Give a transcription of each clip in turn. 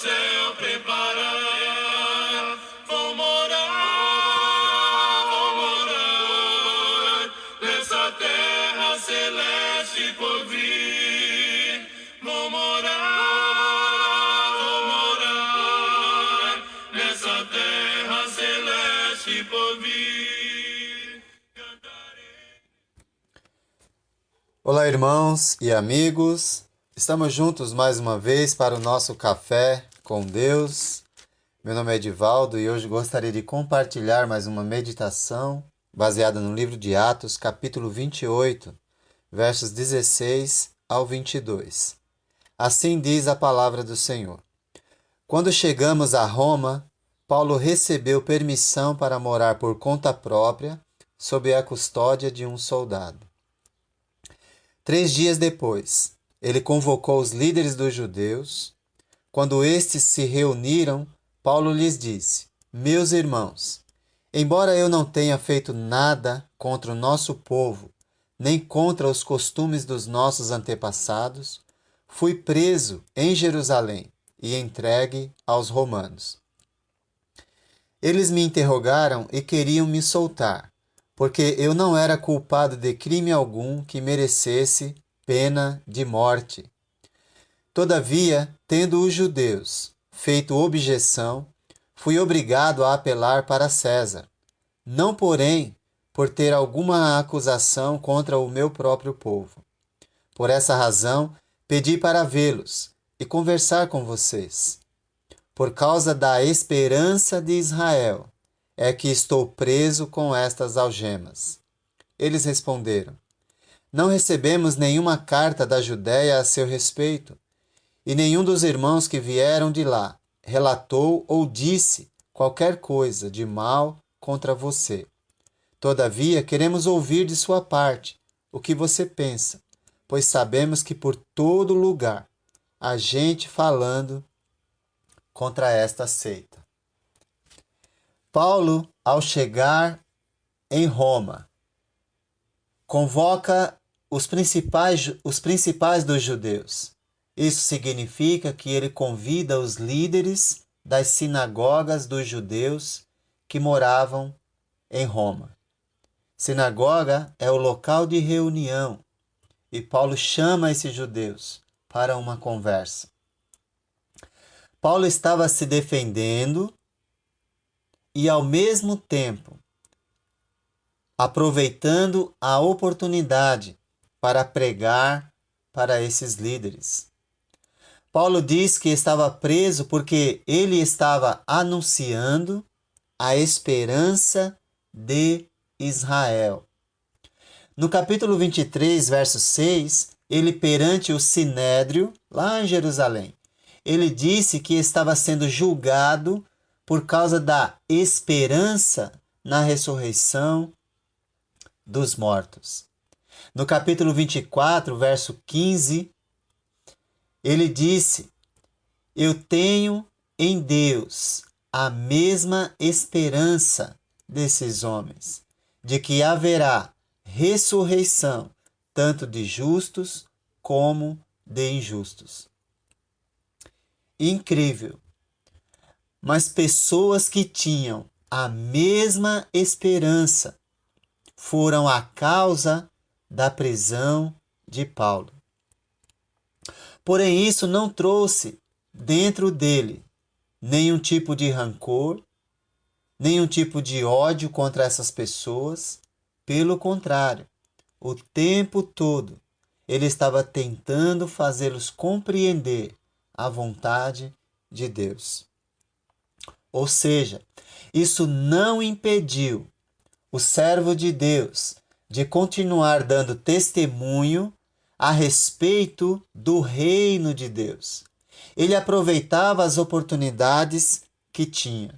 céu preparar. Vou morar nessa terra celeste por vir. Vou morar nessa terra celeste por vir. Olá, irmãos e amigos. Estamos juntos mais uma vez para o nosso Café com Deus. Meu nome é Edivaldo e hoje gostaria de compartilhar mais uma meditação baseada no livro de Atos, capítulo 28, versos 16 ao 22. Assim diz a palavra do Senhor. Quando chegamos a Roma, Paulo recebeu permissão para morar por conta própria, sob a custódia de um soldado. 3 dias depois, ele convocou os líderes dos judeus. Quando estes se reuniram, Paulo lhes disse: Meus irmãos, embora eu não tenha feito nada contra o nosso povo, nem contra os costumes dos nossos antepassados, fui preso em Jerusalém e entregue aos romanos. Eles me interrogaram e queriam me soltar, porque eu não era culpado de crime algum que merecesse pena de morte. Todavia, tendo os judeus feito objeção, fui obrigado a apelar para César, não, porém, por ter alguma acusação contra o meu próprio povo. Por essa razão, pedi para vê-los e conversar com vocês. Por causa da esperança de Israel, é que estou preso com estas algemas. Eles responderam: Não recebemos nenhuma carta da Judéia a seu respeito, e nenhum dos irmãos que vieram de lá relatou ou disse qualquer coisa de mal contra você. Todavia, queremos ouvir de sua parte o que você pensa, pois sabemos que por todo lugar há gente falando contra esta seita. Paulo, ao chegar em Roma, convoca os principais dos judeus. Isso significa que ele convida os líderes das sinagogas dos judeus que moravam em Roma. Sinagoga é o local de reunião e Paulo chama esses judeus para uma conversa. Paulo estava se defendendo e, ao mesmo tempo, aproveitando a oportunidade para pregar para esses líderes. Paulo diz que estava preso porque ele estava anunciando a esperança de Israel. No capítulo 23, verso 6, ele perante o Sinédrio, lá em Jerusalém, ele disse que estava sendo julgado por causa da esperança na ressurreição dos mortos. No capítulo 24, verso 15, ele disse: Eu tenho em Deus a mesma esperança desses homens, de que haverá ressurreição tanto de justos como de injustos. Incrível! Mas pessoas que tinham a mesma esperança foram a causa da prisão de Paulo. Porém, isso não trouxe dentro dele nenhum tipo de rancor, nenhum tipo de ódio contra essas pessoas. Pelo contrário, o tempo todo ele estava tentando fazê-los compreender a vontade de Deus. Ou seja, isso não impediu o servo de Deus de continuar dando testemunho a respeito do reino de Deus. Ele aproveitava as oportunidades que tinha.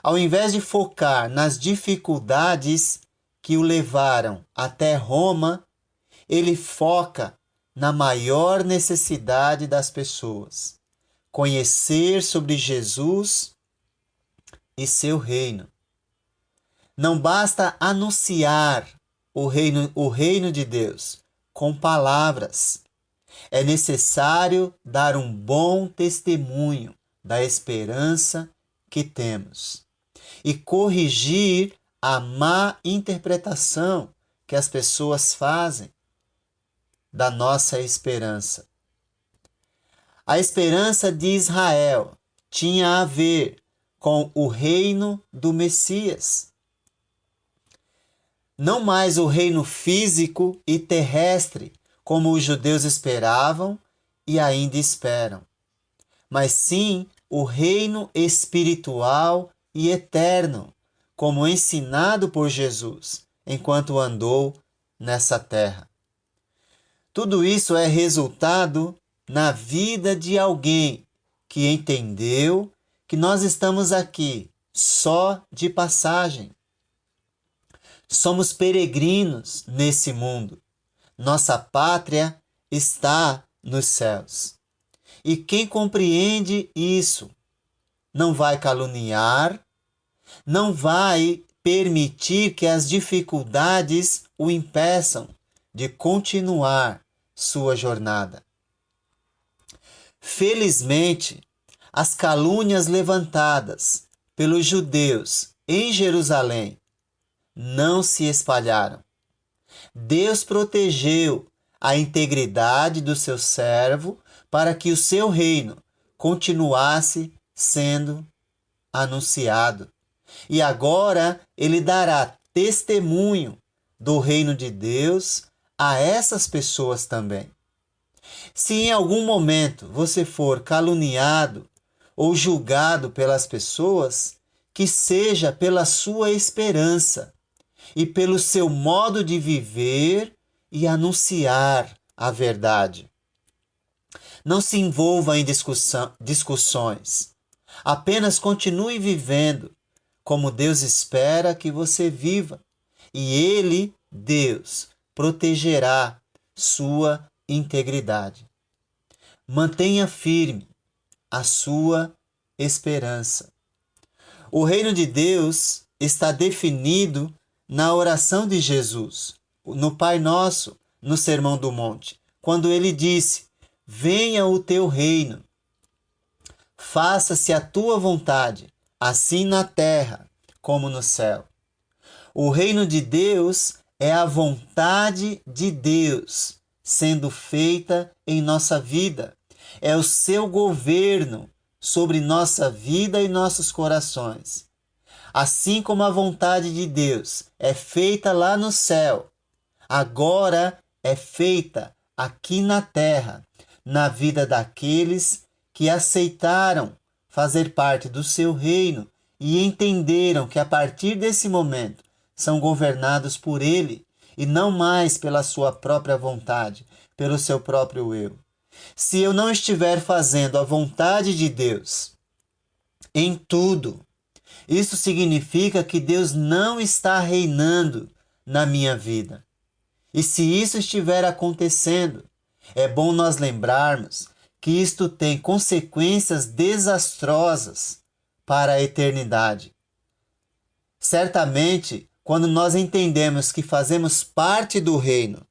Ao invés de focar nas dificuldades que o levaram até Roma, ele foca na maior necessidade das pessoas: conhecer sobre Jesus e seu reino. Não basta anunciar o reino de Deus com palavras. É necessário dar um bom testemunho da esperança que temos e corrigir a má interpretação que as pessoas fazem da nossa esperança. A esperança de Israel tinha a ver com o reino do Messias. Não mais o reino físico e terrestre, como os judeus esperavam e ainda esperam, mas sim o reino espiritual e eterno, como ensinado por Jesus enquanto andou nessa terra. Tudo isso é resultado na vida de alguém que entendeu que nós estamos aqui só de passagem. Somos peregrinos nesse mundo. Nossa pátria está nos céus. E quem compreende isso não vai caluniar, não vai permitir que as dificuldades o impeçam de continuar sua jornada. Felizmente, as calúnias levantadas pelos judeus em Jerusalém não se espalharam. Deus protegeu a integridade do seu servo para que o seu reino continuasse sendo anunciado. E agora ele dará testemunho do reino de Deus a essas pessoas também. Se em algum momento você for caluniado ou julgado pelas pessoas, que seja pela sua esperança e pelo seu modo de viver e anunciar a verdade. Não se envolva em discussões. Apenas continue vivendo como Deus espera que você viva. E Ele, Deus, protegerá sua integridade. Mantenha firme a sua esperança. O reino de Deus está definido na oração de Jesus, no Pai Nosso, no Sermão do Monte, quando ele disse: venha o teu reino, faça-se a tua vontade, assim na terra como no céu. O reino de Deus é a vontade de Deus sendo feita em nossa vida. É o seu governo sobre nossa vida e nossos corações. Assim como a vontade de Deus é feita lá no céu, agora é feita aqui na terra, na vida daqueles que aceitaram fazer parte do seu reino e entenderam que a partir desse momento são governados por Ele e não mais pela sua própria vontade, pelo seu próprio eu. Se eu não estiver fazendo a vontade de Deus em tudo, isso significa que Deus não está reinando na minha vida. E se isso estiver acontecendo, é bom nós lembrarmos que isto tem consequências desastrosas para a eternidade. Certamente, quando nós entendemos que fazemos parte do reino,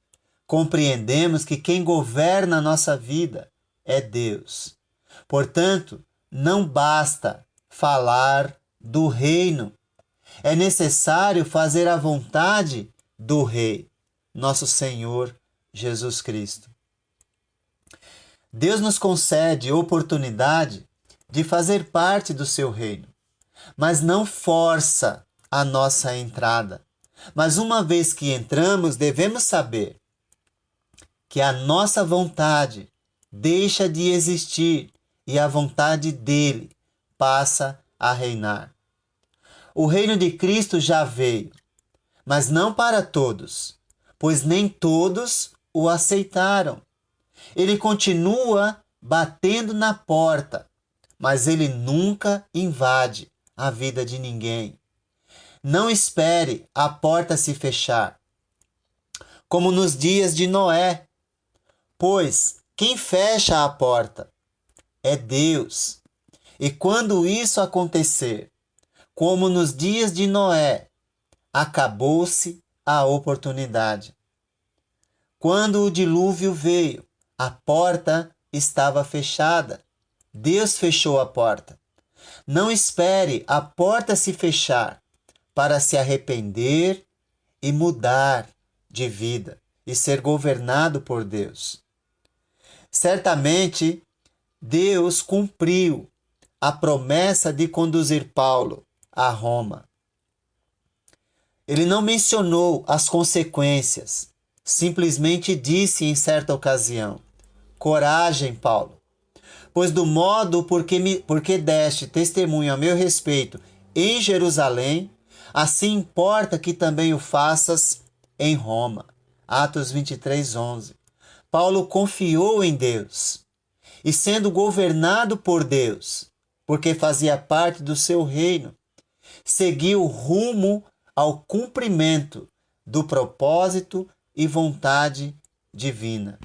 compreendemos que quem governa a nossa vida é Deus. Portanto, não basta falar do reino. É necessário fazer a vontade do Rei, nosso Senhor Jesus Cristo. Deus nos concede oportunidade de fazer parte do seu reino, mas não força a nossa entrada. Mas uma vez que entramos, devemos saber que a nossa vontade deixa de existir e a vontade dele passa a reinar. O reino de Cristo já veio, mas não para todos, pois nem todos o aceitaram. Ele continua batendo na porta, mas ele nunca invade a vida de ninguém. Não espere a porta se fechar, como nos dias de Noé, pois quem fecha a porta é Deus. E quando isso acontecer, como nos dias de Noé, acabou-se a oportunidade. Quando o dilúvio veio, a porta estava fechada, Deus fechou a porta. Não espere a porta se fechar para se arrepender e mudar de vida e ser governado por Deus. Certamente, Deus cumpriu a promessa de conduzir Paulo a Roma. Ele não mencionou as consequências, simplesmente disse em certa ocasião: coragem, Paulo, pois do modo porque deste testemunho a meu respeito em Jerusalém, assim importa que também o faças em Roma. Atos 23:11. Paulo confiou em Deus e, sendo governado por Deus, porque fazia parte do seu reino, seguiu rumo ao cumprimento do propósito e vontade divina.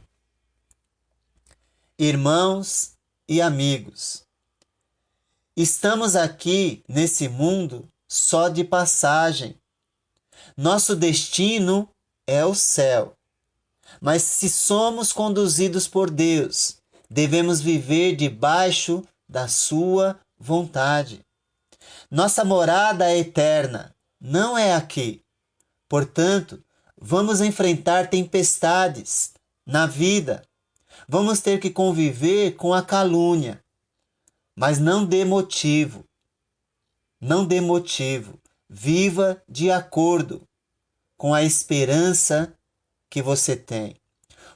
Irmãos e amigos, estamos aqui nesse mundo só de passagem. Nosso destino é o céu. Mas se somos conduzidos por Deus, devemos viver debaixo da sua vontade. Nossa morada é eterna, não é aqui. Portanto, vamos enfrentar tempestades na vida. Vamos ter que conviver com a calúnia, mas não dê motivo. Não dê motivo. Viva de acordo com a esperança que você tem.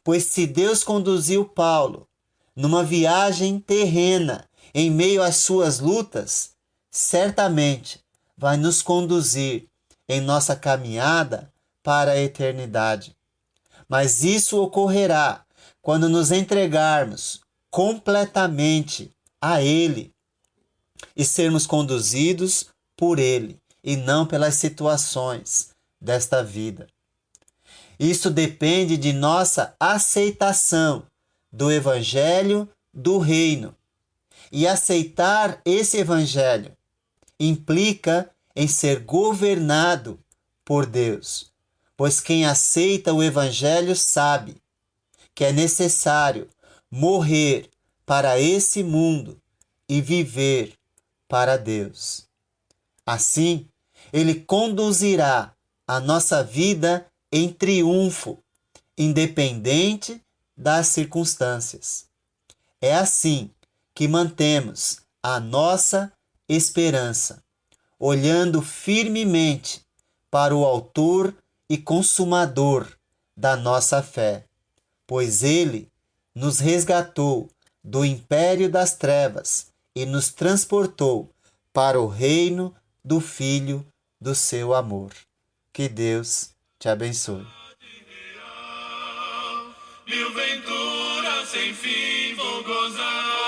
Pois se Deus conduziu Paulo numa viagem terrena em meio às suas lutas, certamente vai nos conduzir em nossa caminhada para a eternidade. Mas isso ocorrerá quando nos entregarmos completamente a Ele e sermos conduzidos por Ele e não pelas situações desta vida. Isso depende de nossa aceitação do Evangelho do Reino. E aceitar esse Evangelho implica em ser governado por Deus, pois quem aceita o Evangelho sabe que é necessário morrer para esse mundo e viver para Deus. Assim, Ele conduzirá a nossa vida em triunfo, independente das circunstâncias. É assim que mantemos a nossa esperança, olhando firmemente para o Autor e Consumador da nossa fé, pois Ele nos resgatou do império das trevas e nos transportou para o reino do Filho do seu amor. Que Deus te abençoe. Mil venturas sem fim vou gozar.